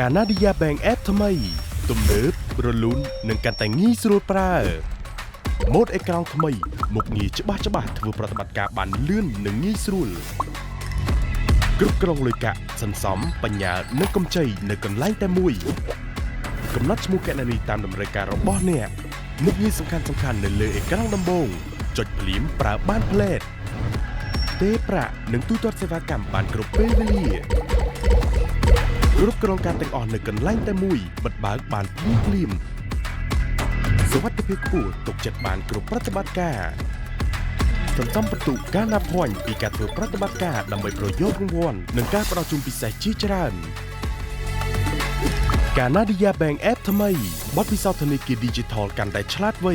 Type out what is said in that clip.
ការណាឌីយ៉ាបែង App ថ្មីទំនើបរលូននិងកាន់តែងាយស្រួលប្រើម៉ូដអេក្រង់ថ្មីមុខងារច្បាស់ធ្វើប្រតិបត្តិការបានលឿននិងងាយស្រួលគ្រប់គ្រងលុយកាក់សន្សំបញ្ញានិងកម្ចីនៅកន្លែងតែមួយកំណត់ឈ្មោះគណនីតាមតម្រូវការរបស់អ្នកមុខងារសំខាន់នៅលើអេក្រង់ដំបូងចុចភ្លាមប្រើបានផ្លែតទេប្រាក់និងទូទាត់សេវាកម្មបានគ្រប់ពេលវេលាគ្រប់គ្រងការទាំងអស់នៅកន្លែងតែមួយបិទបើកបានភ្លាមសុវត្ថិភាពខ្ពស់ទុកចិត្តបានគ្រប់ប្រតិបត្តិការសន្សំបន្ទុកការណាប់ភ័ញពីការធ្វើប្រតិបត្តិការដើម្បីប្រយោជន៍រង្វាន់និងការផ្ដល់ជូនពិសេសជាច្រើនការណាឌីយ៉ាបែង App ថ្មីបទពិសោធន៍ធនាគារ Digital កាន់តែឆ្លាតវៃ